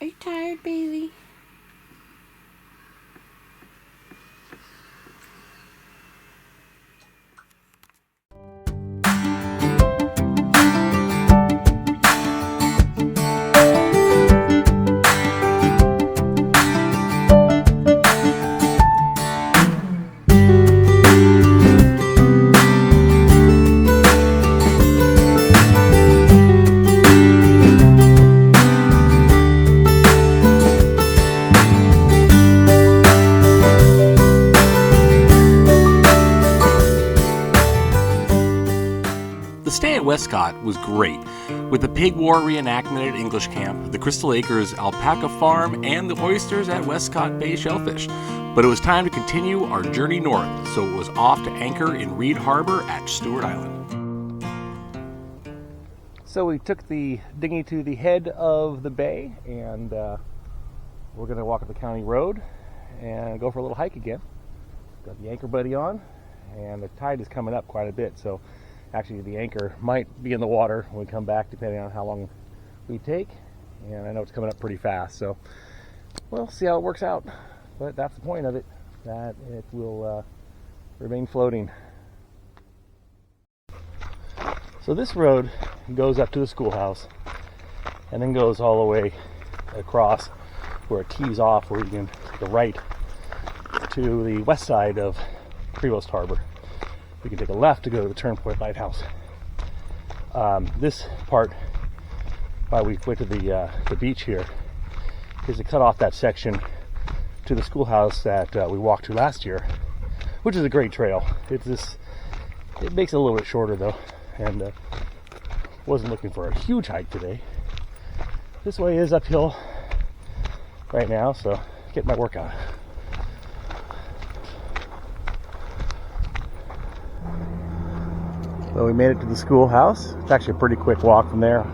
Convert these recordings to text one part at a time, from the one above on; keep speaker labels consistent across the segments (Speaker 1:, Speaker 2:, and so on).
Speaker 1: Are you tired, Bailey?
Speaker 2: The stay at Westcott was great, with the Pig War reenactment at English Camp, the Crystal Acres Alpaca Farm, and the oysters at Westcott Bay Shellfish. But it was time to continue our journey north, so it was off to anchor in Reid Harbor at Stuart Island. So we took the dinghy to the head of the bay, and we're going to walk up the county road and go for a little hike again. Got the anchor buddy on, and the tide is coming up quite a bit, so actually the anchor might be in the water when we come back, depending on how long we take. And I know it's coming up pretty fast, so we'll see how it works out. But that's the point of it, that it will remain floating. So this road goes up to the schoolhouse and then goes all the way across where it tees off, where you can take a right to the west side of Reid Harbor. We can take a left to go to the Turnpoint Lighthouse. This part, why we went to the beach here, is to cut off that section to the schoolhouse that we walked to last year, which is a great trail. It makes it a little bit shorter though, and wasn't looking for a huge hike today. This way is uphill right now, so get my workout. So we made it to the schoolhouse. It's actually a pretty quick walk from there,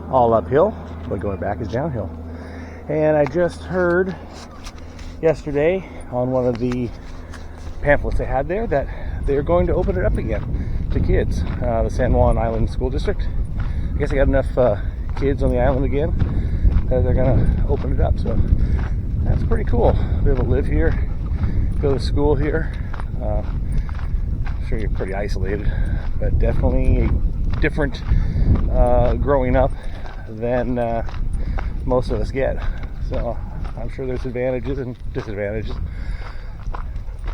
Speaker 2: all uphill, but going back is downhill. And I just heard yesterday on one of the pamphlets they had there that they're going to open it up again to kids. The San Juan Island School District. I guess they got enough kids on the island again that they're going to open it up. So that's pretty cool. Be able to live here, go to school here. Sure, you're pretty isolated, but definitely different growing up than most of us get. So I'm sure there's advantages and disadvantages,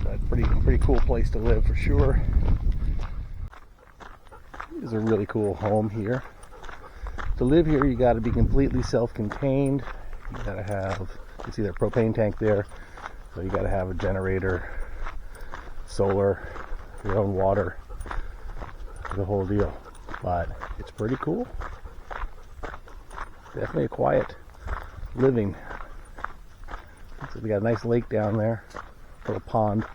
Speaker 2: but pretty cool place to live for sure. It is a really cool home here. To live here, you got to be completely self-contained. You got to have, you see that propane tank there, so you got to have a generator, solar, your own water, the whole deal. But it's pretty cool. Definitely a quiet living. So we got a nice lake down there, a little pond.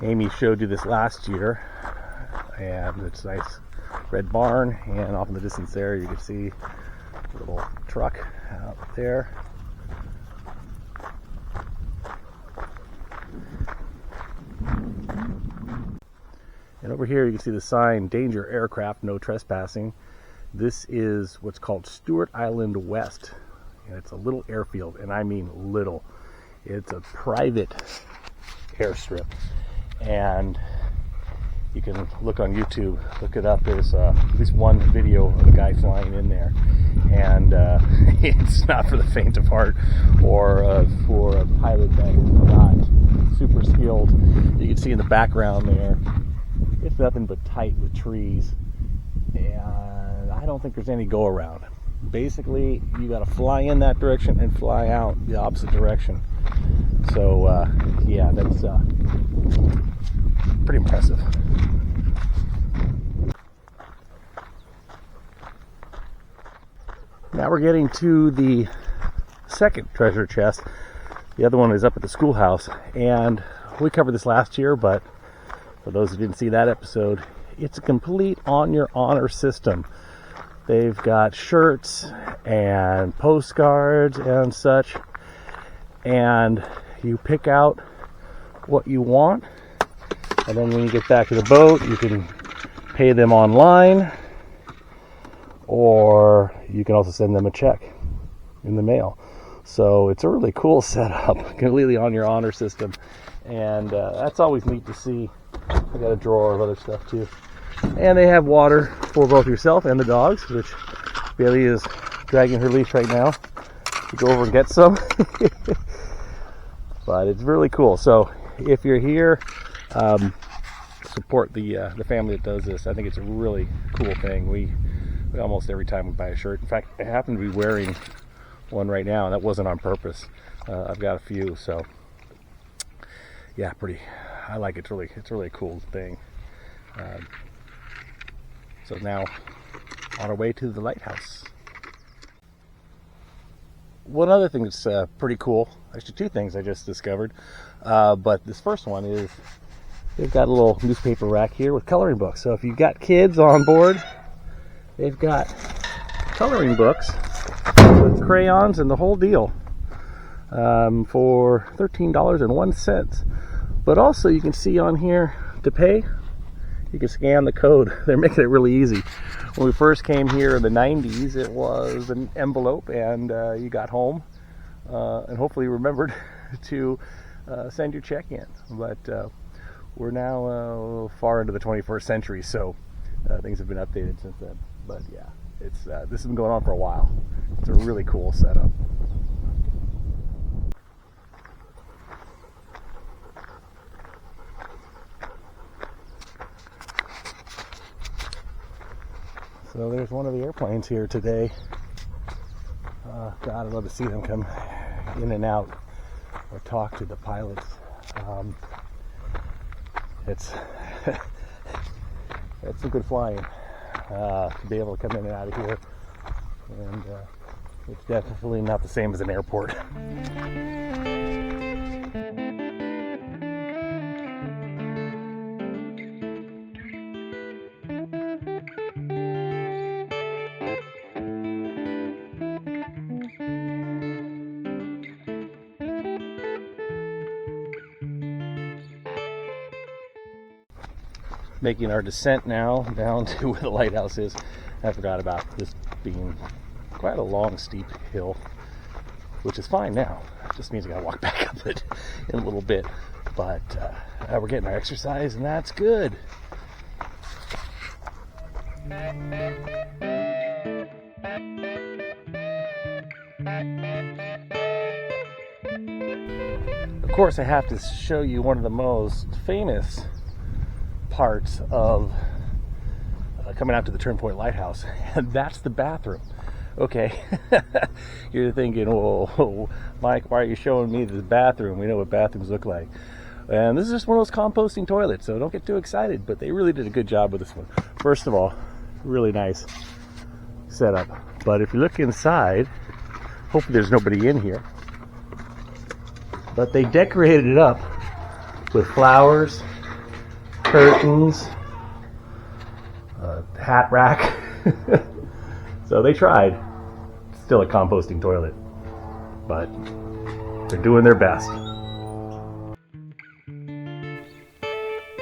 Speaker 2: Amy showed you this last year, and it's a nice red barn, and off in the distance there you can see a little truck out there. And over here you can see the sign, danger aircraft, no trespassing. This is what's called Stuart Island West. And it's a little airfield, and I mean little. It's a private airstrip. And you can look on YouTube, look it up. There's at least one video of a guy flying in there. And it's not for the faint of heart, or for a pilot that is not super skilled. You can see in the background there, it's nothing but tight with trees, and I don't think there's any go around. Basically, you got to fly in that direction and fly out the opposite direction. So yeah, that's pretty impressive. Now we're getting to the second treasure chest. The other one is up at the schoolhouse, and we covered this last year, but for those who didn't see that episode, it's a complete on your honor system. They've got shirts and postcards and such, and you pick out what you want, and then when you get back to the boat, you can pay them online, or you can also send them a check in the mail. So it's a really cool setup, completely on your honor system, and that's always neat to see. I got a drawer of other stuff too, and they have water for both yourself and the dogs, which Bailey is dragging her leash right now to go over and get some. But it's really cool. So if you're here, support the family that does this. I think it's a really cool thing. We almost every time we buy a shirt. In fact, I happen to be wearing one right now, and that wasn't on purpose. I've got a few, so yeah, I like it. It's really a cool thing. So now on our way to the lighthouse. One other thing that's pretty cool, actually two things I just discovered, but this first one is they've got a little newspaper rack here with coloring books. So if you've got kids on board, they've got coloring books with crayons and the whole deal for $13.01. But also you can see on here to pay, you can scan the code. They're making it really easy. When we first came here in the 90s, it was an envelope, and you got home and hopefully remembered to send your check in. But we're now far into the 21st century, so things have been updated since then. But yeah, this has been going on for a while. It's a really cool setup. So there's one of the airplanes here today. God, I'd love to see them come in and out or talk to the pilots. It's some good flying to be able to come in and out of here, and it's definitely not the same as an airport. Making our descent now down to where the lighthouse is. I forgot about this being quite a long, steep hill, which is fine now. It just means I gotta walk back up it in a little bit. But we're getting our exercise, and that's good. Of course, I have to show you one of the most famous parts of coming out to the Turnpoint Lighthouse, and that's the bathroom. Okay, you're thinking, whoa, Mike, why are you showing me this bathroom? We know what bathrooms look like. And this is just one of those composting toilets, so don't get too excited, but they really did a good job with this one. First of all, really nice setup. But if you look inside, hopefully there's nobody in here, but they decorated it up with flowers, curtains, hat rack. So they tried. Still a composting toilet, but they're doing their best.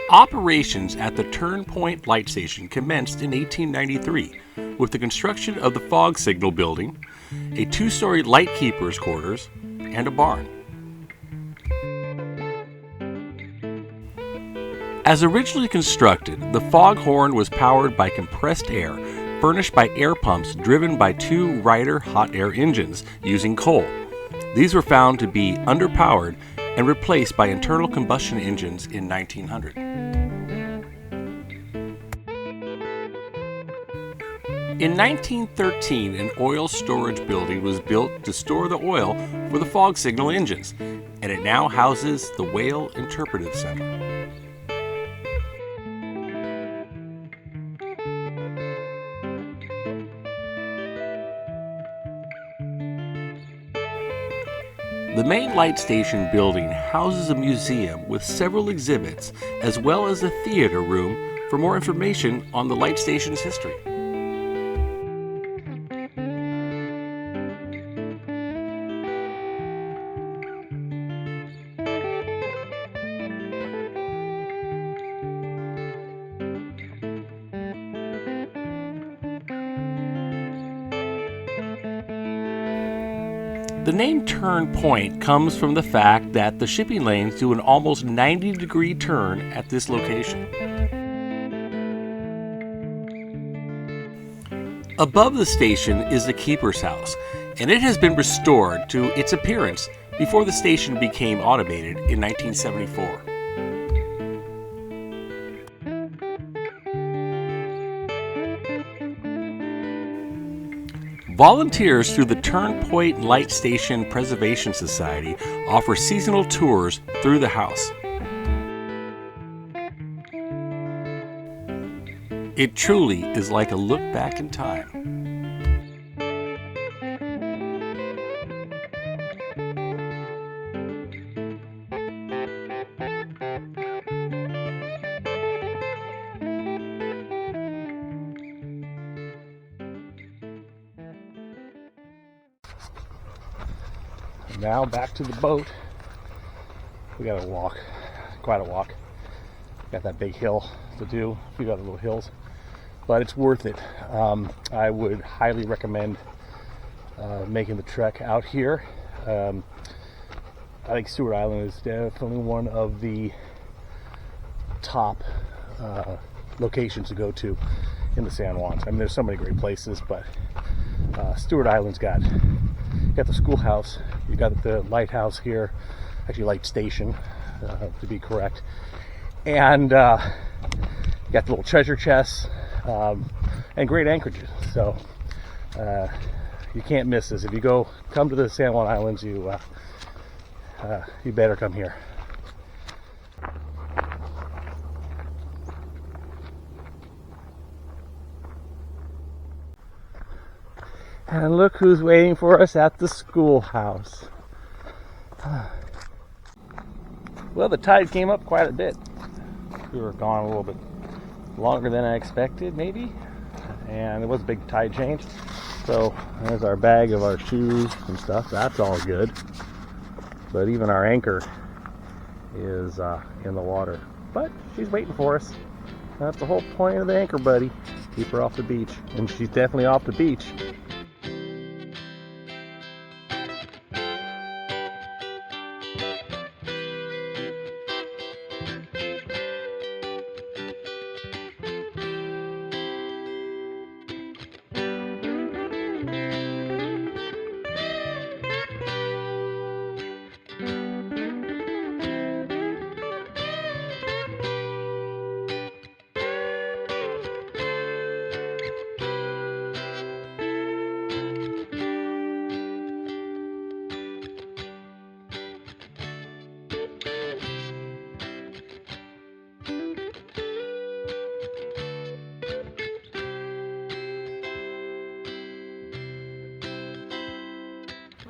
Speaker 1: Operations at the Turnpoint Light Station commenced in 1893 with the construction of the fog signal building, a 2-story lightkeeper's quarters, and a barn. As originally constructed, the foghorn was powered by compressed air, furnished by air pumps driven by 2 Ryder hot air engines using coal. These were found to be underpowered and replaced by internal combustion engines in 1900. In 1913, an oil storage building was built to store the oil for the fog signal engines, and it now houses the Whale Interpretive Center. The main light station building houses a museum with several exhibits, as well as a theater room for more information on the light station's history. The name Turn Point comes from the fact that the shipping lanes do an almost 90-degree turn at this location. Above the station is the keeper's house, and it has been restored to its appearance before the station became automated in 1974. Volunteers through the Turn Point Light Station Preservation Society offer seasonal tours through the house. It truly is like a look back in time.
Speaker 2: Now back to the boat. We gotta walk, quite a walk. Got that big hill to do, a few other little hills, but it's worth it. I would highly recommend making the trek out here. I think Stuart Island is definitely one of the top locations to go to in the San Juans. I mean, there's so many great places, but Stuart Island's got the schoolhouse, you got the lighthouse here, actually light station to be correct, and you got the little treasure chests and great anchorages. So you can't miss this. If you come to the San Juan Islands, you better come here. And look who's waiting for us at the schoolhouse. Well, the tide came up quite a bit. We were gone a little bit longer than I expected, maybe. And it was a big tide change. So there's our bag of our shoes and stuff. That's all good. But even our anchor is in the water. But she's waiting for us. That's the whole point of the anchor, buddy. Keep her off the beach. And she's definitely off the beach.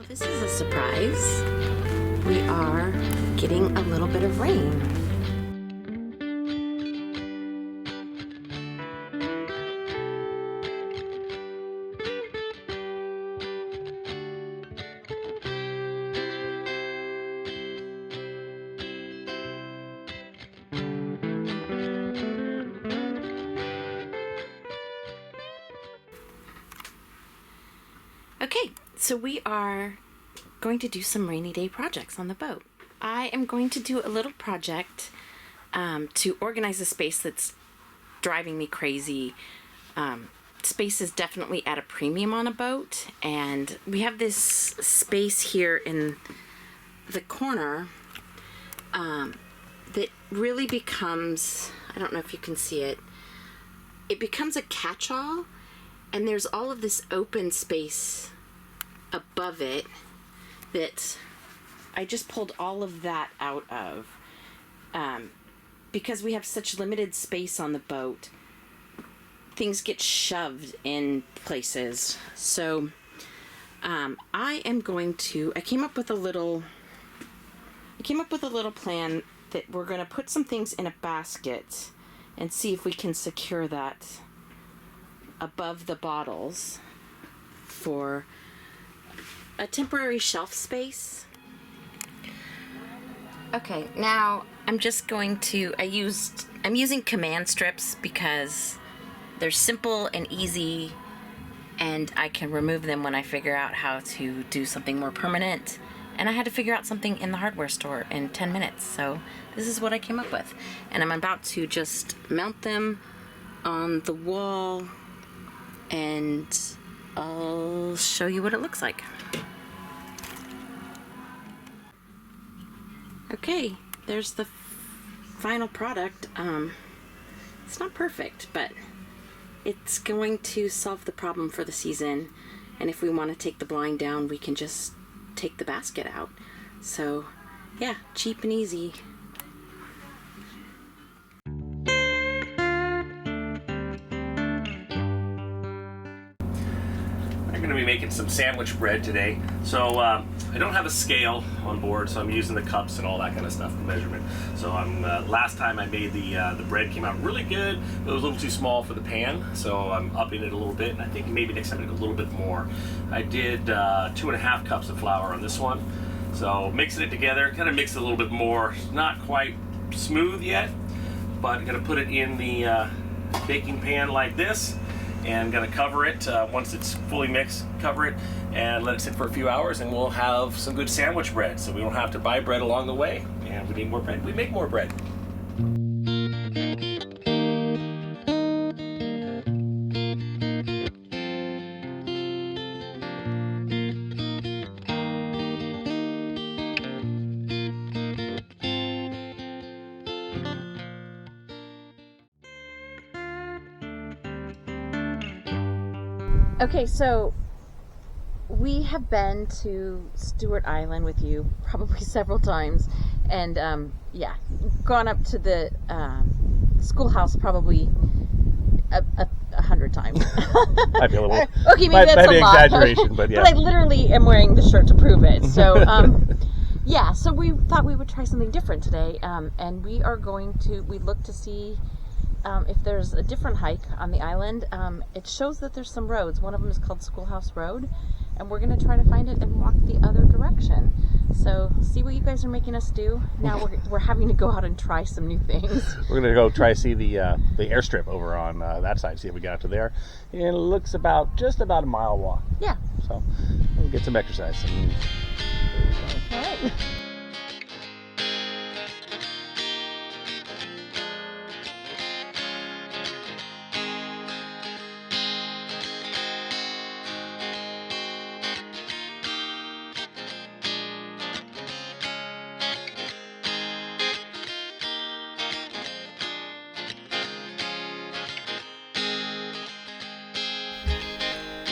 Speaker 3: This is a surprise. We are getting a little bit of rain. Okay, so we are going to do some rainy day projects on the boat. I am going to do a little project to organize a space that's driving me crazy. Space is definitely at a premium on a boat, and we have this space here in the corner that really becomes, I don't know if you can see it, it becomes a catch-all, and there's all of this open space above it that I just pulled all of that out of because we have such limited space on the boat. Things get shoved in places. So I came up with a little plan that we're going to put some things in a basket and see if we can secure that above the bottles for a temporary shelf space. Okay, now I'm just going to, I'm using command strips because they're simple and easy and I can remove them when I figure out how to do something more permanent. And I had to figure out something in the hardware store in 10 minutes, so this is what I came up with. And I'm about to just mount them on the wall, and I'll show you what it looks like. Okay, there's the final product. It's not perfect, but it's going to solve the problem for the season. And if we want to take the blind down, we can just take the basket out. So yeah, cheap and easy.
Speaker 1: I'm going to be making some sandwich bread today. So I don't have a scale on board, so I'm using the cups and all that kind of stuff for measurement. So last time I made the bread came out really good. It was a little too small for the pan, so I'm upping it a little bit. And I think maybe next time I do a little bit more. I did 2.5 cups of flour on this one. So mixing it together, kind of mix it a little bit more. Not quite smooth yet, but I'm going to put it in the baking pan like this. And gonna cover it once it's fully mixed, cover it and let it sit for a few hours, and we'll have some good sandwich bread, so we don't have to buy bread along the way. And we need more bread, we make more bread.
Speaker 3: Okay, so we have been to Stuart Island with you probably several times, and yeah, gone up to the schoolhouse probably 100 times.
Speaker 2: Might be a little.
Speaker 3: Okay, maybe that's a lot.
Speaker 2: Exaggeration, but yeah.
Speaker 3: But I literally am wearing the shirt to prove it. So yeah, so we thought we would try something different today, and we look to see if there's a different hike on the island. It shows that there's some roads. One of them is called Schoolhouse Road, and we're going to try to find it and walk the other direction. So see what you guys are making us do. Now we're having to go out and try some new things.
Speaker 2: We're going to go try to see the airstrip over on that side, see if we get out to there. And it looks just about a mile walk.
Speaker 3: Yeah.
Speaker 2: So we'll get some exercise.
Speaker 3: All right.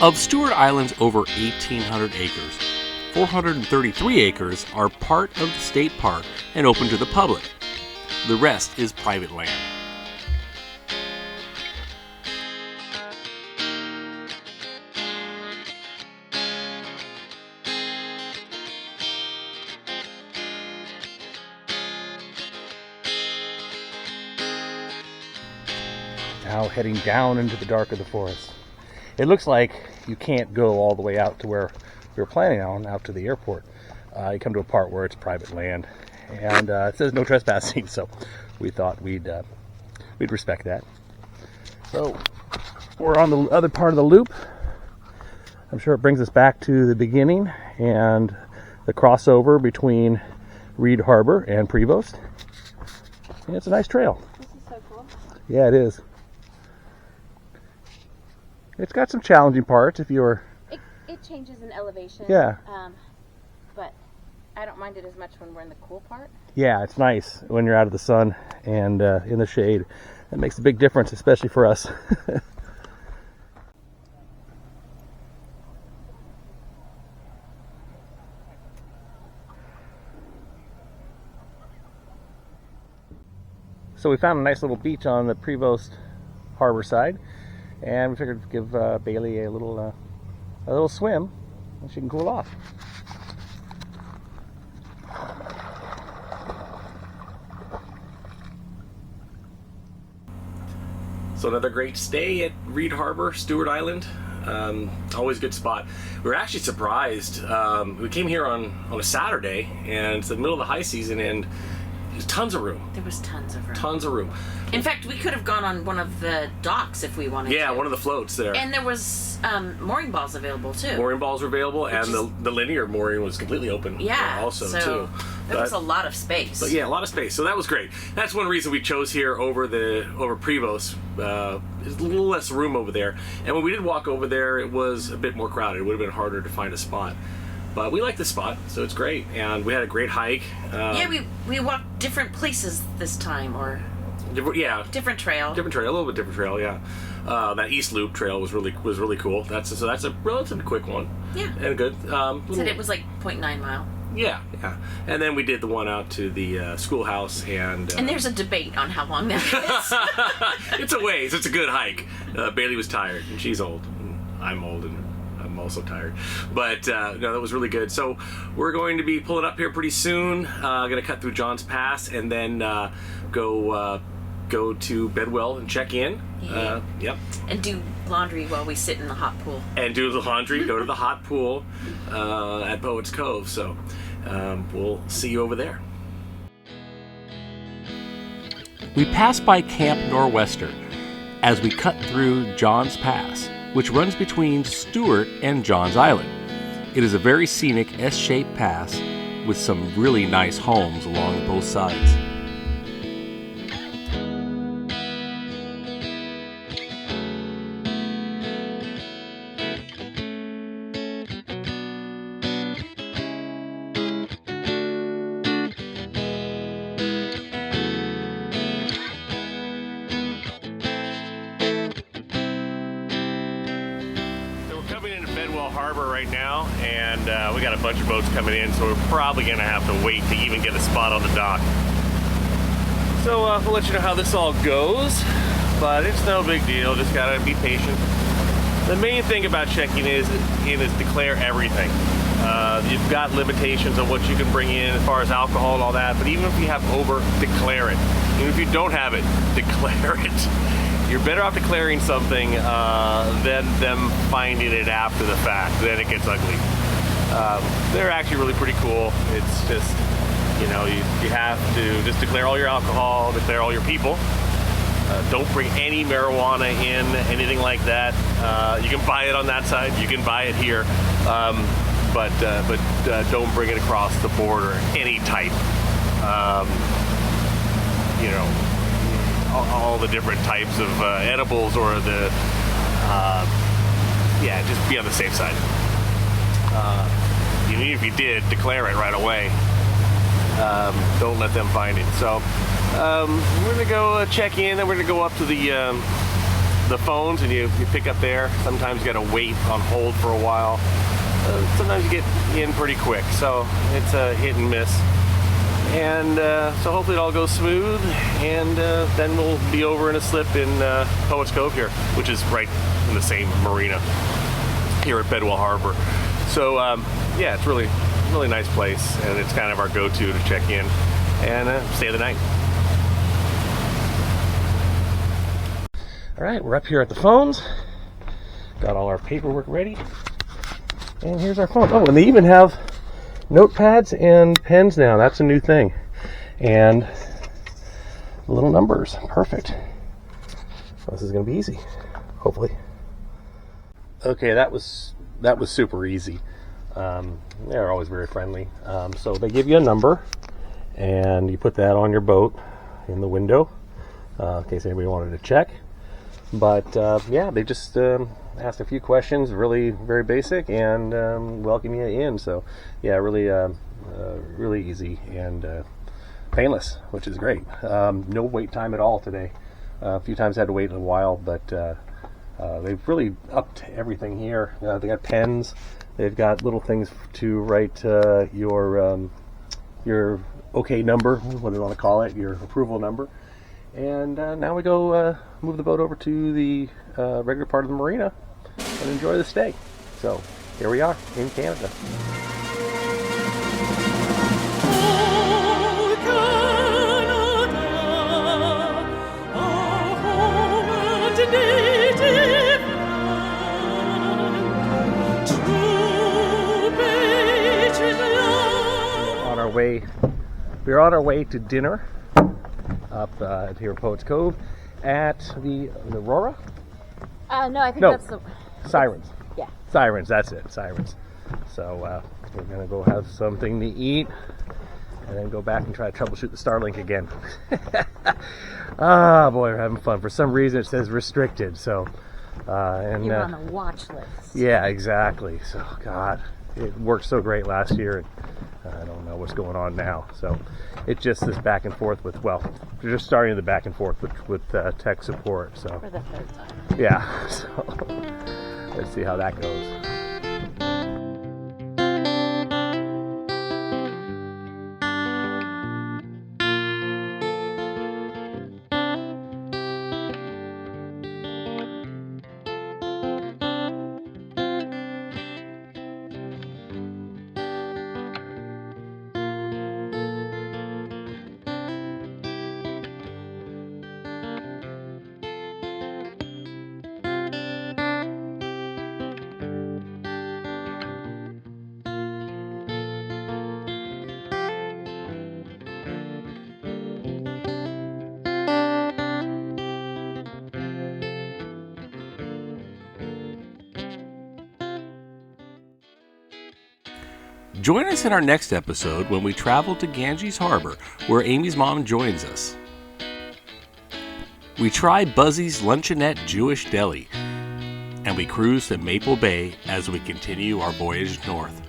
Speaker 1: Of Stuart Island's over 1,800 acres, 433 acres are part of the state park and open to the public. The rest is private land.
Speaker 2: Now heading down into the dark of the forest. It looks like you can't go all the way out to where we were planning on, out to the airport. You come to a part where it's private land, and it says no trespassing, so we thought we'd respect that. So we're on the other part of the loop. I'm sure it brings us back to the beginning and the crossover between Reid Harbor and Prevost. And it's a nice trail.
Speaker 3: This is so cool.
Speaker 2: Yeah, it is. It's got some challenging parts if you're...
Speaker 3: It changes in elevation.
Speaker 2: Yeah.
Speaker 3: But I don't mind it as much when we're in the cool part.
Speaker 2: Yeah, it's nice when you're out of the sun and in the shade. That makes a big difference, especially for us. So we found a nice little beach on the Prevost Harbor side, and we figured to give Bailey a little swim, and she can cool off.
Speaker 1: So another great stay at Reid Harbor, Stuart Island. Always a good spot. We were actually surprised. We came here on a Saturday, and it's the middle of the high season, and There's tons of room.
Speaker 3: There was tons of room.
Speaker 1: Tons of room.
Speaker 3: In fact, we could have gone on one of the docks if we wanted to.
Speaker 1: Yeah, one of the floats there.
Speaker 3: And there was mooring balls available too.
Speaker 1: Mooring balls were available, and the linear mooring was completely open.
Speaker 3: Yeah,
Speaker 1: also
Speaker 3: so
Speaker 1: too.
Speaker 3: There was a lot of space.
Speaker 1: But yeah, a lot of space. So that was great. That's one reason we chose here over Prevost. There's a little less room over there, and when we did walk over there, it was a bit more crowded. It would have been harder to find a spot. But we like the spot, so it's great, and we had a great hike.
Speaker 3: Yeah, we walked different places this time, or different trail.
Speaker 1: Different trail, a little bit different trail, yeah. That East Loop trail was really cool. That's a relatively quick one.
Speaker 3: Yeah,
Speaker 1: and good.
Speaker 3: Said it was like 0.9 mile.
Speaker 1: Yeah. And then we did the one out to the schoolhouse, and
Speaker 3: there's a debate on how long that is.
Speaker 1: It's a ways. It's a good hike. Bailey was tired, and she's old. And I'm old, and I'm also tired. But no, that was really good. So we're going to be pulling up here pretty soon. Going to cut through John's Pass, and then go to Bedwell and check in.
Speaker 3: Yeah.
Speaker 1: Yep.
Speaker 3: And do laundry while we sit in the hot pool.
Speaker 1: And do the laundry, go to the hot pool at Poets Cove. So we'll see you over there. We passed by Camp Nor'Wester as we cut through John's Pass, which runs between Stuart and John's Island. It is a very scenic S-shaped pass with some really nice homes along both sides. Bedwell Harbour right now, and we got a bunch of boats coming in, so we're probably going to have to wait to even get a spot on the dock. So we'll let you know how this all goes, but it's no big deal, just got to be patient. The main thing about checking in is declare everything. You've got limitations on what you can bring in as far as alcohol and all that, but even if you have over, declare it. Even if you don't have it, declare it. You're better off declaring something than them finding it after the fact. Then it gets ugly. They're actually really pretty cool. It's just, you have to just declare all your alcohol, declare all your people. Don't bring any marijuana in, anything like that. You can buy it on that side. You can buy it here. But don't bring it across the border, any type. All the different types of edibles, or just be on the safe side. Even if you did, declare it right away. Don't let them find it. So we're gonna go check in, and we're gonna go up to the phones, and you pick up there. Sometimes you gotta wait on hold for a while. Sometimes you get in pretty quick, so it's a hit and miss. And so hopefully it all goes smooth, and then we'll be over in a slip in Poets Cove here, which is right in the same marina here at Bedwell Harbour. So it's really nice place, and it's kind of our go-to to check in and stay the night. All right, we're up here at the phones. Got all our paperwork ready, and here's our phone. Oh, and they even have notepads and pens now. That's a new thing. And little numbers. Perfect. This is going to be easy, hopefully. Okay, that was super easy. They're always very friendly. So they give you a number, and you put that on your boat in the window in case anybody wanted to check. But they just asked a few questions, really very basic, and welcome you in. So really easy and painless, which is great. No wait time at all today. A few times I had to wait a while, but they've really upped everything here. They got pens. They've got little things to write your okay number, what do you want to call it, your approval number. And now we go move the boat over to the regular part of the marina and enjoy the stay. So here we are in Canada. On our way
Speaker 2: we're on our way to dinner up here at Poets Cove at the Aurora?
Speaker 4: No, I think
Speaker 2: No.
Speaker 4: that's the...
Speaker 2: Sirens.
Speaker 4: Yeah.
Speaker 2: Sirens, that's it, Sirens. So we're going to go have something to eat and then go back and try to troubleshoot the Starlink again. Ah, boy, we're having fun. For some reason it says restricted, so...
Speaker 4: You're on the watch list.
Speaker 2: Yeah, exactly. So, God, it worked so great last year, and I don't know what's going on now. So it's just this back and forth with, well, we're just starting the back and forth with tech support. So
Speaker 4: For the third time.
Speaker 2: yeah, so let's see how that goes.
Speaker 1: Join us in our next episode when we travel to Ganges Harbor, where Amy's mom joins us. We try Buzzy's Luncheonette Jewish Deli, and we cruise to Maple Bay as we continue our voyage north.